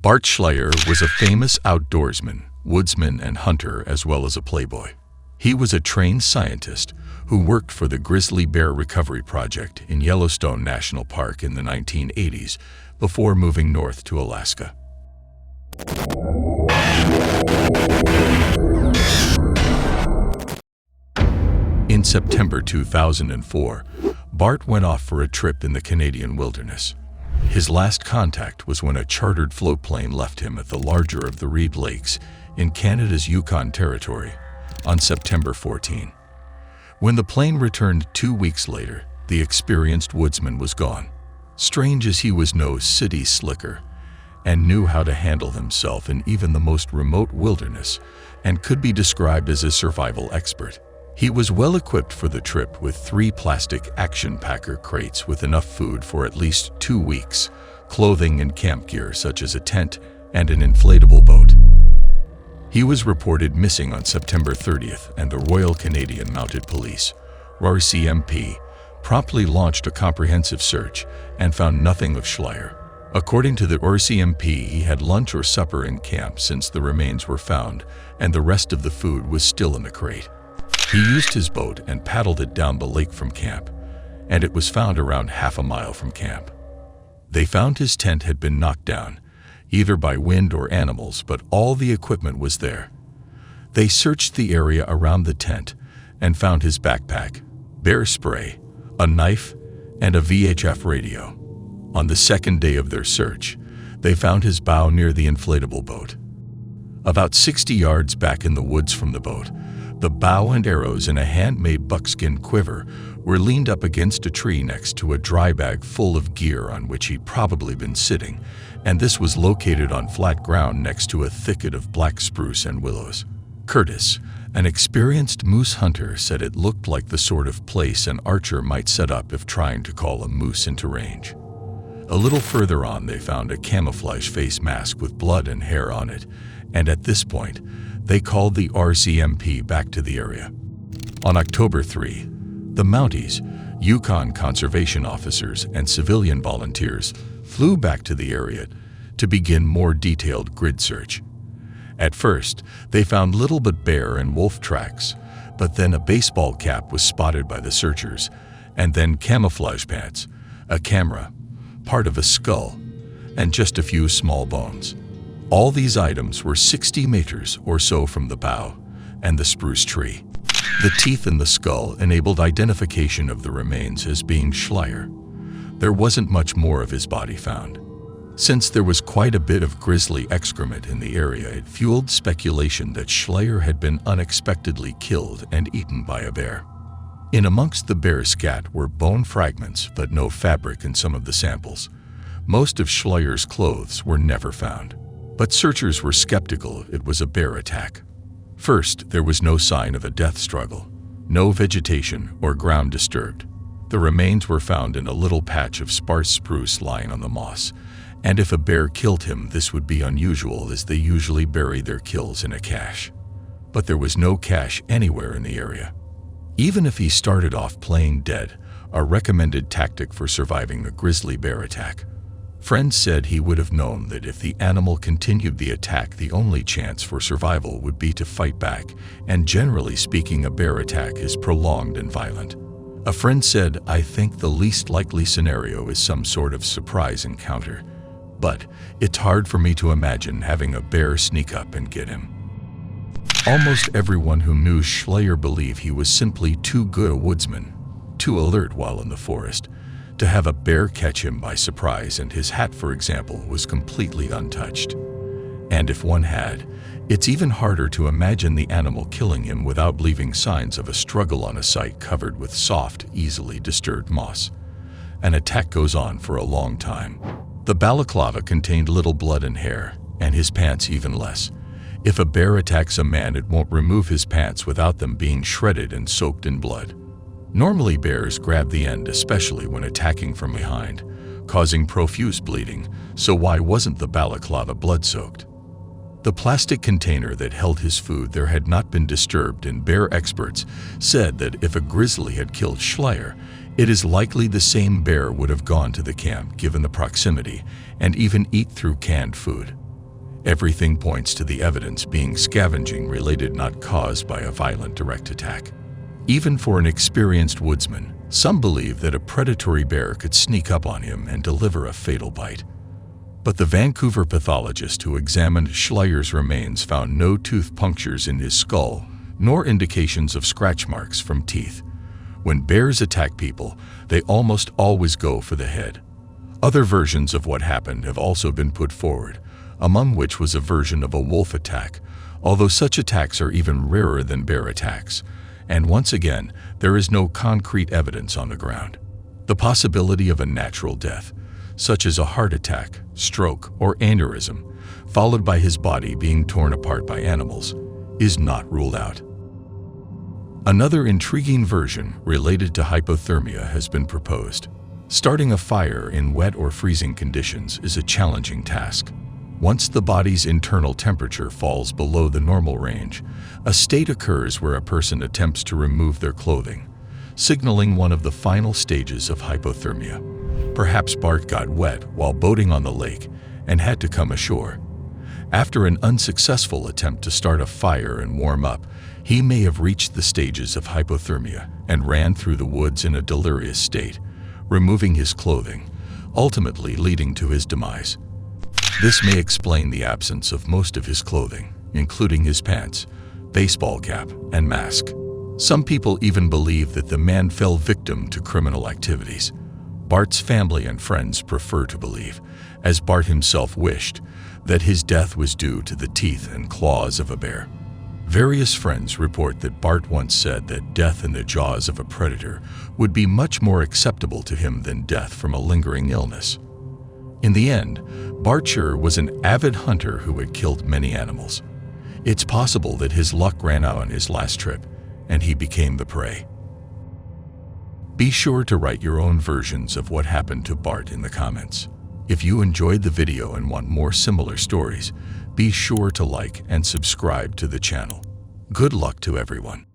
Bart Schleyer was a famous outdoorsman, woodsman, and hunter, as well as a playboy. He was a trained scientist who worked for the Grizzly Bear Recovery Project in Yellowstone National Park in the 1980s before moving north to Alaska. In September 2004, Bart went off for a trip in the Canadian wilderness. His last contact was when a chartered float plane left him at the larger of the Reed Lakes in Canada's Yukon Territory on September 14. When the plane returned 2 weeks later, the experienced woodsman was gone. Strange as he was no city slicker and knew how to handle himself in even the most remote wilderness and could be described as a survival expert. He was well equipped for the trip with 3 plastic action packer crates with enough food for at least 2 weeks, clothing and camp gear such as a tent and an inflatable boat. He was reported missing on September 30th, and the Royal Canadian Mounted Police, RCMP, promptly launched a comprehensive search and found nothing of Schleyer. According to the RCMP, he had lunch or supper in camp since the remains were found, and the rest of the food was still in the crate. He used his boat and paddled it down the lake from camp, and it was found around half a mile from camp. They found his tent had been knocked down, either by wind or animals, but all the equipment was there. They searched the area around the tent and found his backpack, bear spray, a knife, and a VHF radio. On the second day of their search, they found his bow near the inflatable boat. About 60 yards back in the woods from the boat, the bow and arrows in a handmade buckskin quiver were leaned up against a tree next to a dry bag full of gear on which he'd probably been sitting, and this was located on flat ground next to a thicket of black spruce and willows. Curtis, an experienced moose hunter, said it looked like the sort of place an archer might set up if trying to call a moose into range. A little further on, they found a camouflage face mask with blood and hair on it, and at this point, they called the RCMP back to the area. On October 3, the Mounties, Yukon conservation officers, and civilian volunteers flew back to the area to begin more detailed grid search. At first, they found little but bear and wolf tracks, but then a baseball cap was spotted by the searchers, and then camouflage pants, a camera, part of a skull, and just a few small bones. All these items were 60 meters or so from the bow and the spruce tree. The teeth in the skull enabled identification of the remains as being Schleyer. There wasn't much more of his body found. Since there was quite a bit of grizzly excrement in the area, it fueled speculation that Schleyer had been unexpectedly killed and eaten by a bear. In amongst the bear scat were bone fragments, but no fabric in some of the samples. Most of Schleyer's clothes were never found. But searchers were skeptical it was a bear attack. First, there was no sign of a death struggle, no vegetation or ground disturbed. The remains were found in a little patch of sparse spruce lying on the moss, and if a bear killed him, this would be unusual, as they usually bury their kills in a cache. But there was no cache anywhere in the area. Even if he started off playing dead, a recommended tactic for surviving a grizzly bear attack, friends said he would have known that if the animal continued the attack, the only chance for survival would be to fight back, and generally speaking, a bear attack is prolonged and violent. A friend said, "I think the least likely scenario is some sort of surprise encounter, but it's hard for me to imagine having a bear sneak up and get him." Almost everyone who knew Schleyer believed he was simply too good a woodsman, too alert while in the forest, to have a bear catch him by surprise, and his hat, for example, was completely untouched. And if one had, it's even harder to imagine the animal killing him without leaving signs of a struggle on a site covered with soft, easily disturbed moss. An attack goes on for a long time. The balaclava contained little blood and hair, and his pants even less. If a bear attacks a man, it won't remove his pants without them being shredded and soaked in blood. Normally, bears grab the end, especially when attacking from behind, causing profuse bleeding, so why wasn't the balaclava blood-soaked? The plastic container that held his food there had not been disturbed, and bear experts said that if a grizzly had killed Schleyer, it is likely the same bear would have gone to the camp given the proximity and even eat through canned food. Everything points to the evidence being scavenging related, not caused by a violent direct attack. Even for an experienced woodsman, some believe that a predatory bear could sneak up on him and deliver a fatal bite. But the Vancouver pathologist who examined Schleier's remains found no tooth punctures in his skull, nor indications of scratch marks from teeth. When bears attack people, they almost always go for the head. Other versions of what happened have also been put forward, among which was a version of a wolf attack, although such attacks are even rarer than bear attacks. And once again, there is no concrete evidence on the ground. The possibility of a natural death, such as a heart attack, stroke, or aneurysm, followed by his body being torn apart by animals, is not ruled out. Another intriguing version related to hypothermia has been proposed. Starting a fire in wet or freezing conditions is a challenging task. Once the body's internal temperature falls below the normal range, a state occurs where a person attempts to remove their clothing, signaling one of the final stages of hypothermia. Perhaps Bart got wet while boating on the lake and had to come ashore. After an unsuccessful attempt to start a fire and warm up, he may have reached the stages of hypothermia and ran through the woods in a delirious state, removing his clothing, ultimately leading to his demise. This may explain the absence of most of his clothing, including his pants, baseball cap, and mask. Some people even believe that the man fell victim to criminal activities. Bart's family and friends prefer to believe, as Bart himself wished, that his death was due to the teeth and claws of a bear. Various friends report that Bart once said that death in the jaws of a predator would be much more acceptable to him than death from a lingering illness. In the end, Bart Scher was an avid hunter who had killed many animals. It's possible that his luck ran out on his last trip, and he became the prey. Be sure to write your own versions of what happened to Bart in the comments. If you enjoyed the video and want more similar stories, be sure to like and subscribe to the channel. Good luck to everyone.